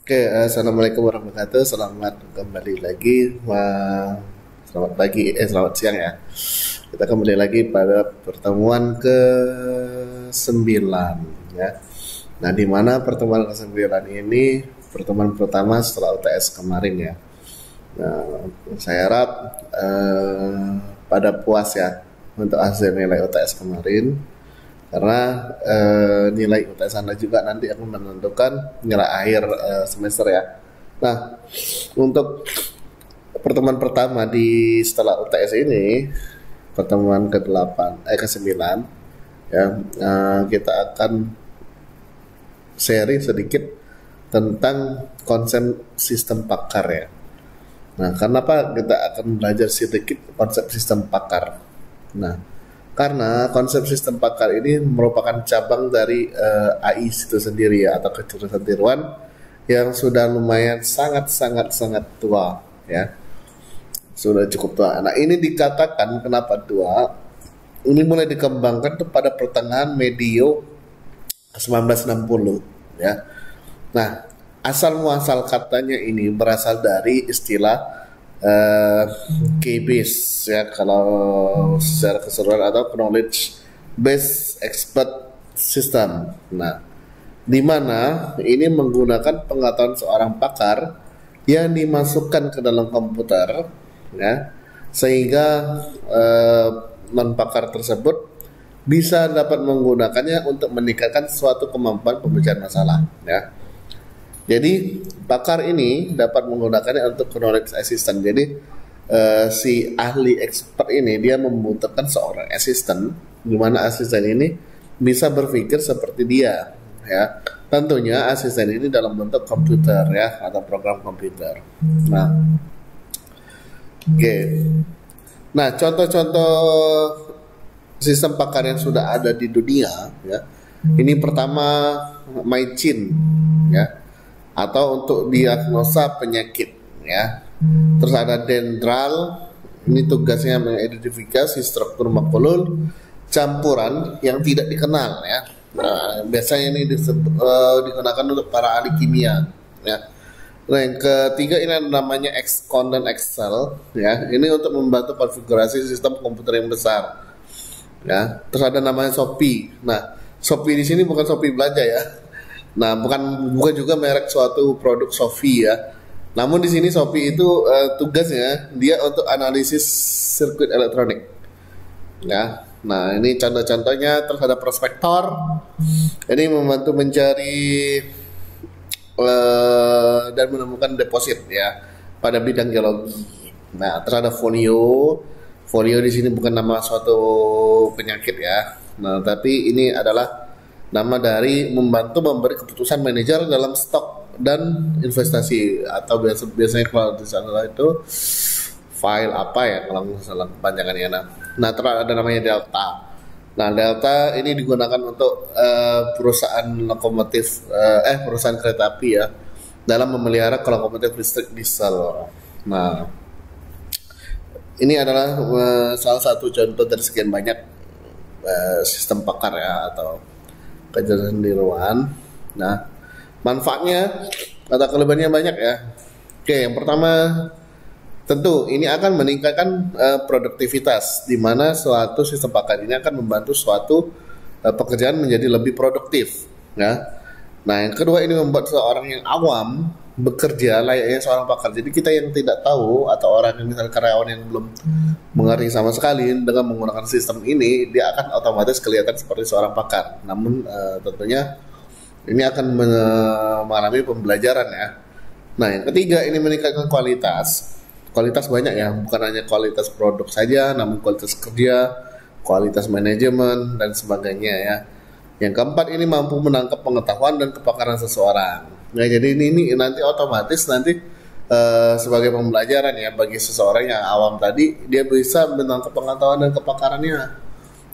Oke, assalamualaikum warahmatullahi wabarakatuh. Selamat kembali lagi. Selamat pagi, selamat siang ya. Kita kembali lagi pada pertemuan ke 9 ya. Nah, di mana pertemuan ke 9 ini pertemuan pertama setelah UTS kemarin ya. Nah, saya harap pada puas ya untuk hasil nilai UTS kemarin karena nilai UTS Anda juga nanti akan menentukan nilai akhir semester ya. Nah, untuk pertemuan pertama di setelah UTS ini, pertemuan ke-8 ke-9 ya, kita akan sharing sedikit tentang konsep sistem pakar ya. Nah, kenapa kita akan belajar sedikit konsep sistem pakar? Nah, karena konsep sistem pakar ini merupakan cabang dari AI itu sendiri ya, atau kecerdasan tiruan yang sudah lumayan sangat tua ya, sudah cukup tua. Nah, ini dikatakan kenapa tua? Ini mulai dikembangkan tuh pada pertengahan medio 1960 ya. Nah, asal muasal katanya ini berasal dari istilah KBAS ya, kalau secara keseluruhan, atau Knowledge Based Expert System. Nah, di mana ini menggunakan pengetahuan seorang pakar yang dimasukkan ke dalam komputer ya, sehingga non pakar tersebut bisa dapat menggunakannya untuk meningkatkan suatu kemampuan pemecahan masalah ya. Jadi pakar ini dapat menggunakannya untuk knowledge assistant. Jadi si ahli expert ini dia membutuhkan seorang asisten, di mana asisten ini bisa berpikir seperti dia ya. Tentunya asisten ini dalam bentuk komputer ya, atau program komputer. Nah, oke. Nah, contoh-contoh sistem pakar yang sudah ada di dunia ya. Ini pertama MyChin ya, atau untuk diagnosa penyakit ya. Terus ada Dendral, ini tugasnya mengidentifikasi struktur makulur campuran yang tidak dikenal ya. Nah, biasanya ini digunakan untuk para ahli kimia ya. Nah, yang ketiga ini namanya XCON dan Excel ya. Ini untuk membantu konfigurasi sistem komputer yang besar ya. Terus ada namanya Shopee. Nah, Shopee di sini bukan Shopee belanja ya. Nah, bukan juga merek suatu produk Shopee ya. Namun di sini Shopee itu tugasnya dia untuk analisis sirkuit elektronik. Ya. Nah, ini contoh-contohnya. Terus ada Prospektor. Ini membantu mencari dan menemukan deposit ya pada bidang geologi. Nah, terus ada Fonio. Fonio di sini bukan nama suatu penyakit ya. Nah, tapi ini adalah nama dari membantu memberi keputusan manajer dalam stok dan investasi, atau biasanya kalau di sana itu file apa ya kalau nggak salah kepanjangannya. Nah, terus ada namanya Delta. Nah, Delta ini digunakan untuk perusahaan lokomotif perusahaan kereta api ya, dalam memelihara lokomotif listrik diesel. Nah, ini adalah salah satu contoh dari sekian banyak sistem pakar ya, atau kecerdasan tiruan. Nah, manfaatnya atau kelebihannya banyak ya. Oke, yang pertama tentu ini akan meningkatkan produktivitas, di mana suatu sistem pakar ini akan membantu suatu pekerjaan menjadi lebih produktif ya. Nah, yang kedua ini membuat seorang yang awam bekerja layaknya seorang pakar. Jadi kita yang tidak tahu, atau orang yang misalnya karyawan yang belum mengerti sama sekali, dengan menggunakan sistem ini dia akan otomatis kelihatan seperti seorang pakar. Namun tentunya ini akan mengalami pembelajaran ya. Nah, yang ketiga ini meningkatkan kualitas. Kualitas banyak ya, bukan hanya kualitas produk saja, namun kualitas kerja, kualitas manajemen dan sebagainya ya. Yang keempat ini mampu menangkap pengetahuan dan kepakaran seseorang. Nah, jadi ini nanti otomatis nanti sebagai pembelajaran ya bagi seseorang yang awam tadi, dia bisa menangkap pengetahuan dan kepakarannya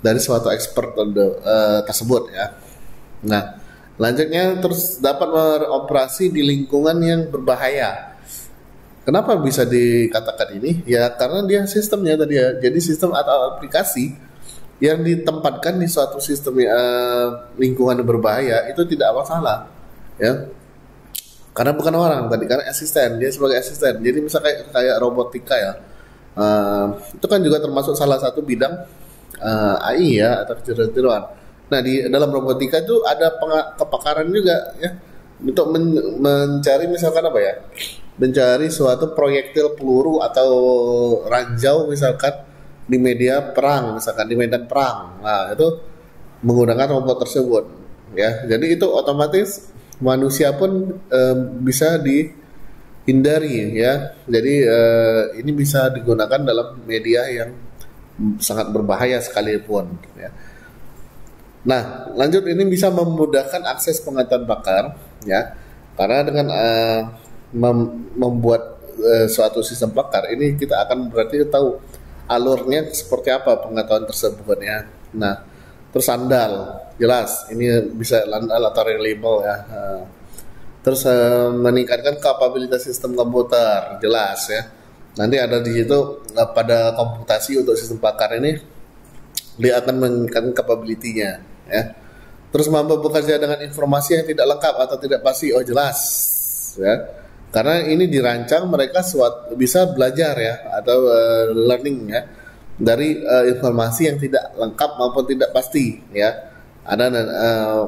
dari suatu expert tersebut ya. Nah, lanjutnya terus dapat beroperasi di lingkungan yang berbahaya. Kenapa bisa dikatakan ini? Ya karena dia sistemnya tadi ya. Jadi sistem atau aplikasi yang ditempatkan di suatu sistem lingkungan yang berbahaya itu tidak masalah ya. karena bukan orang tadi, karena asisten, dia sebagai asisten. Jadi misal kayak robotika ya. Itu kan juga termasuk salah satu bidang AI ya, atau ketiruan. Nah, di dalam robotika itu ada kepakaran juga ya, untuk mencari misalkan apa ya, mencari suatu proyektil peluru atau ranjau misalkan di media perang, misalkan di medan perang. Nah, itu menggunakan robot tersebut ya. Jadi itu otomatis manusia pun bisa dihindari ya. Jadi ini bisa digunakan dalam media yang sangat berbahaya sekalipun ya. Nah, lanjut, ini bisa memudahkan akses pengetahuan pakar ya. Karena dengan membuat suatu sistem pakar ini, kita akan berarti tahu alurnya seperti apa pengetahuan tersebut ya. Nah, terus andal, jelas ini bisa andal atau reliable ya. Terus meningkatkan kapabilitas sistem komputer, jelas ya. Nanti ada di situ pada komputasi untuk sistem pakar ini, dia akan meningkatkan capability-nya ya. Terus mampu bekerja dengan informasi yang tidak lengkap atau tidak pasti, oh jelas ya. Karena ini dirancang mereka bisa belajar ya, atau learning ya, dari informasi yang tidak lengkap maupun tidak pasti ya. Ada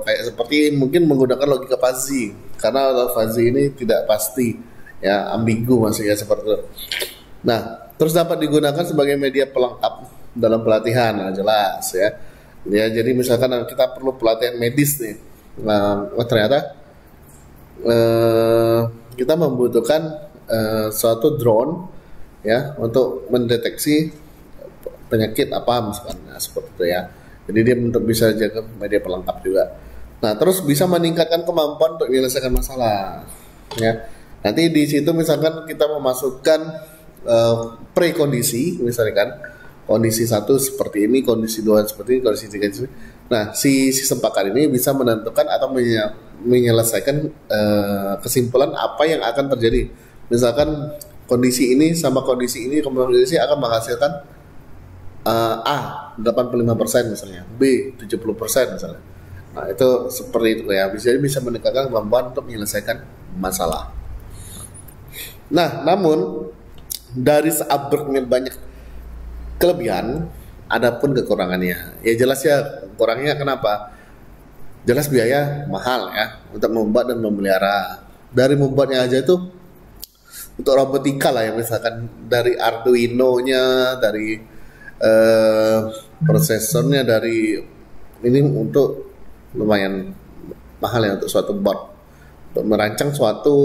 kayak seperti mungkin menggunakan logika fuzzy, karena fuzzy ini tidak pasti ya, ambigu maksudnya seperti itu. Nah, terus dapat digunakan sebagai media pelengkap dalam pelatihan, nah, jelas ya. Ya, jadi misalkan kita perlu pelatihan medis nih, nah ternyata kita membutuhkan suatu drone ya untuk mendeteksi penyakit apa misalkan, nah, seperti itu ya. Jadi dia untuk bisa jaga media pelengkap juga. Nah, terus bisa meningkatkan kemampuan untuk menyelesaikan masalah ya. Nanti di situ misalkan kita memasukkan prekondisi, misalkan kan kondisi 1 seperti ini, kondisi 2 seperti ini, kondisi 3 seperti ini. Nah, si sistem pakar ini bisa menentukan atau menyelesaikan kesimpulan apa yang akan terjadi. Misalkan kondisi ini sama kondisi ini, kondisi akan menghasilkan A 85% misalnya, B 70% misalnya. Nah, itu seperti itu ya. Bisa meningkatkan kemampuan untuk menyelesaikan masalah. Nah, namun dari seabrek banyak kelebihan, adapun kekurangannya. Ya jelas ya, kurangnya kenapa? Jelas biaya mahal ya untuk membuat dan memelihara. Dari membuatnya aja itu untuk robotika lah ya, misalkan dari Arduino-nya, dari prosesornya, dari ini untuk lumayan mahal ya untuk suatu bot, untuk merancang suatu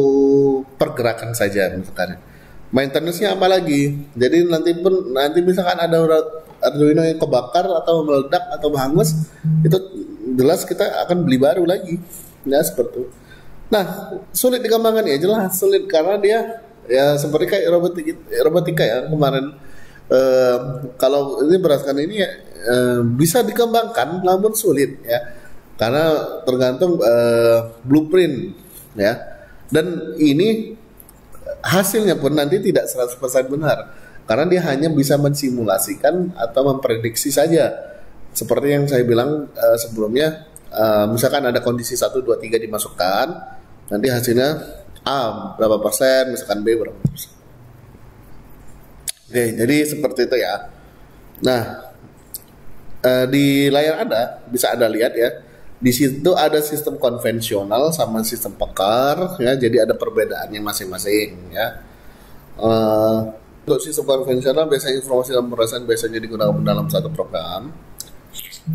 pergerakan saja misalkan. Maintenance-nya apa lagi? Jadi nanti misalkan ada Arduino yang kebakar atau meledak atau hangus, itu jelas kita akan beli baru lagi. Ya seperti itu. Nah, sulit dikembangkan ya, jelas sulit karena dia ya seperti kayak robotika ya kemarin. Kalau ini berdasarkan ini ya, bisa dikembangkan namun sulit ya, karena tergantung blueprint ya, dan ini hasilnya pun nanti tidak 100% benar karena dia hanya bisa mensimulasikan atau memprediksi saja, seperti yang saya bilang sebelumnya. Misalkan ada kondisi 1, 2, 3 dimasukkan, nanti hasilnya A berapa persen, misalkan B berapa persen. Oke, jadi seperti itu ya. Nah, di layar bisa Anda lihat ya. Di situ ada sistem konvensional sama sistem pakar ya. Jadi ada perbedaannya masing-masing ya. Untuk sistem konvensional biasanya informasi dan pemrosesan biasanya digunakan dalam satu program.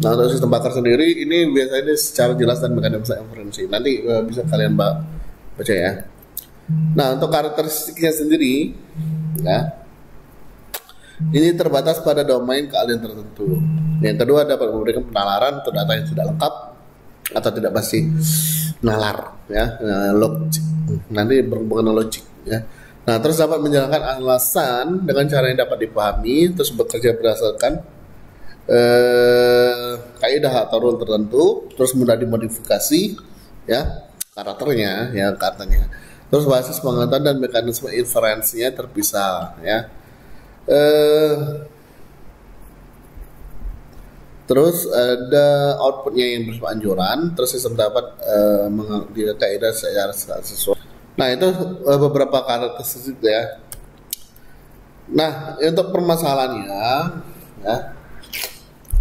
Nah, untuk sistem pakar sendiri ini biasanya secara jelas dan mekanisme inferensi. Nanti bisa kalian baca ya. Nah, untuk karakteristiknya sendiri ya, ini terbatas pada domain keahlian tertentu. Yang kedua, dapat memberikan penalaran untuk data yang tidak lengkap atau tidak pasti. Nalar ya, logik. Nanti berhubungan dengan logik ya. Nah, terus dapat menjalankan alasan dengan cara yang dapat dipahami, terus bekerja berdasarkan kaidah atau rule tertentu, terus mudah dimodifikasi ya karakternya. Terus basis pengetahuan dan mekanisme inferensinya terpisah ya. Terus ada outputnya yang bersifat anjuran. Terus sistem dapat kaidah secara sesuai. Nah itu beberapa karakteristik ya. Nah untuk permasalahannya ya,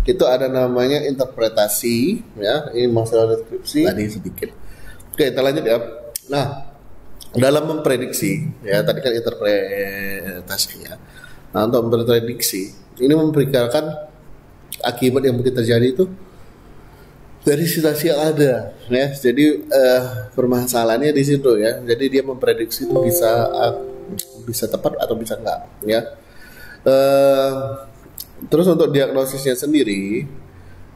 itu ada namanya interpretasi ya. Ini masalah deskripsi tadi sedikit. Oke kita lanjut ya. Nah dalam memprediksi ya tadi kan interpretasi ya. Nah untuk memprediksi ini memperkirakan akibat yang mungkin terjadi itu dari situasi yang ada ya. Jadi permasalahannya di situ ya. Jadi dia memprediksi itu bisa tepat atau bisa enggak ya. Terus untuk diagnosisnya sendiri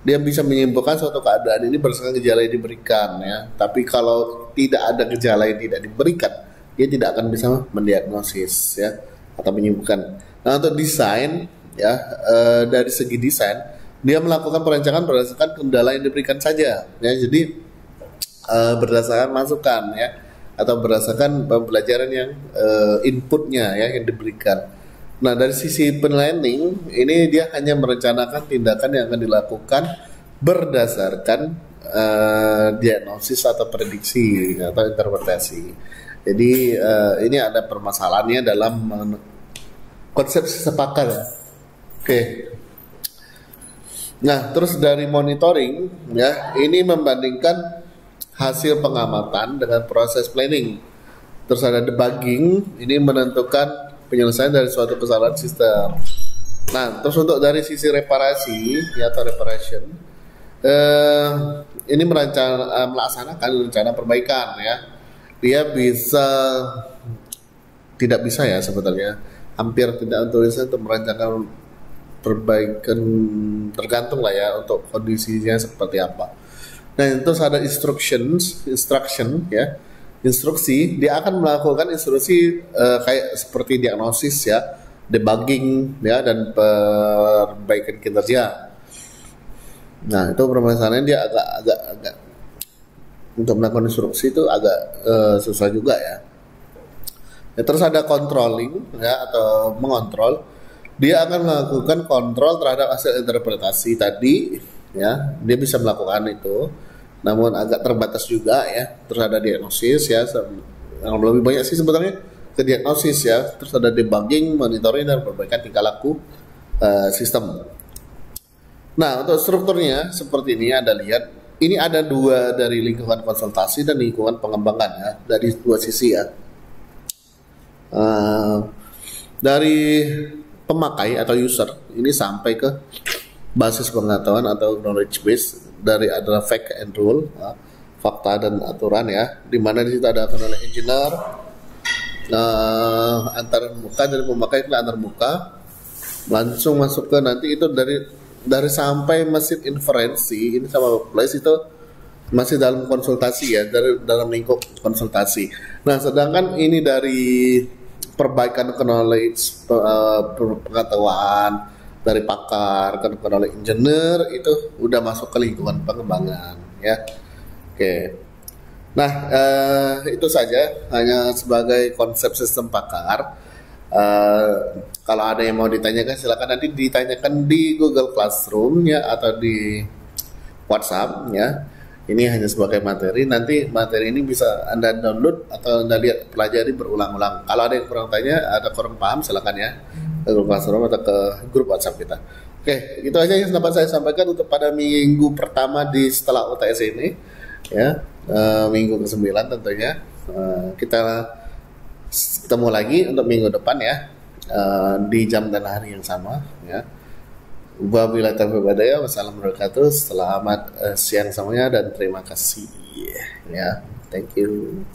dia bisa menyimpulkan suatu keadaan ini berdasarkan gejala yang diberikan ya. Tapi kalau tidak ada gejala yang tidak diberikan, dia tidak akan bisa mendiagnosis ya atau menyimpulkan. Nah untuk desain ya dari segi desain dia melakukan perancangan berdasarkan kendala yang diberikan saja ya. Jadi berdasarkan masukan ya atau berdasarkan pembelajaran yang inputnya ya yang diberikan. Nah dari sisi planning ini dia hanya merencanakan tindakan yang akan dilakukan berdasarkan diagnosis atau prediksi atau interpretasi. Jadi ini ada permasalahannya dalam konsep sepakat ya. Oke. Nah terus dari monitoring ya ini membandingkan hasil pengamatan dengan proses planning. Terus ada debugging ini menentukan penyelesaian dari suatu kesalahan sistem. Nah, terus untuk dari sisi reparasi ya atau reparation, ini melaksanakan rencana perbaikan ya. Dia tidak bisa ya sebetulnya, hampir tidak untuk merancangkan perbaikan, tergantung lah ya untuk kondisinya seperti apa. Nah, terus ada instruction ya. Instruksi, dia akan melakukan instruksi kayak seperti diagnosis ya, debugging ya dan perbaikan kinerja. Nah itu permasalahannya dia agak untuk melakukan instruksi itu agak susah juga ya. Terus ada controlling ya atau mengontrol, dia akan melakukan kontrol terhadap hasil interpretasi tadi ya, dia bisa melakukan itu. Namun agak terbatas juga ya. Terus ada diagnosis ya, yang lebih banyak sih sebetulnya ke diagnosis ya. Terus ada debugging, monitoring dan perbaikan tingkah laku sistem. Nah untuk strukturnya seperti ini Anda lihat, ini ada dua dari lingkungan konsultasi dan lingkungan pengembangan ya, dari dua sisi ya. Dari pemakai atau user ini sampai ke basis pengetahuan atau knowledge base, dari adalah fact and rule ya, fakta dan aturan ya, di mana di situ ada knowledge engineer antar muka, dari pemakai ke antar muka langsung masuk ke nanti itu dari sampai mesin inferensi ini sama workplace itu masih dalam konsultasi ya, dalam lingkup konsultasi. Nah sedangkan ini dari perbaikan knowledge pengetahuan dari pakar ke knowledge engineer itu udah masuk ke lingkungan pengembangan ya. Oke. Nah itu saja hanya sebagai konsep sistem pakar. Kalau ada yang mau ditanyakan silakan nanti ditanyakan di Google Classroom ya atau di WhatsApp ya. Ini hanya sebagai materi. Nanti materi ini bisa Anda download atau Anda lihat pelajari berulang-ulang. Kalau ada yang kurang kurang paham silakan ya ke Google Classroom atau ke grup WhatsApp kita. Oke, itu aja yang dapat saya sampaikan untuk pada minggu pertama setelah UTS ini ya, minggu ke-9 tentunya. Kita ketemu lagi untuk minggu depan ya, di jam dan hari yang sama ya. Wabillahi taufiq wal hidayah. Wassalamualaikum warahmatullahi wabarakatuh. Selamat siang semuanya dan terima kasih ya. Thank you.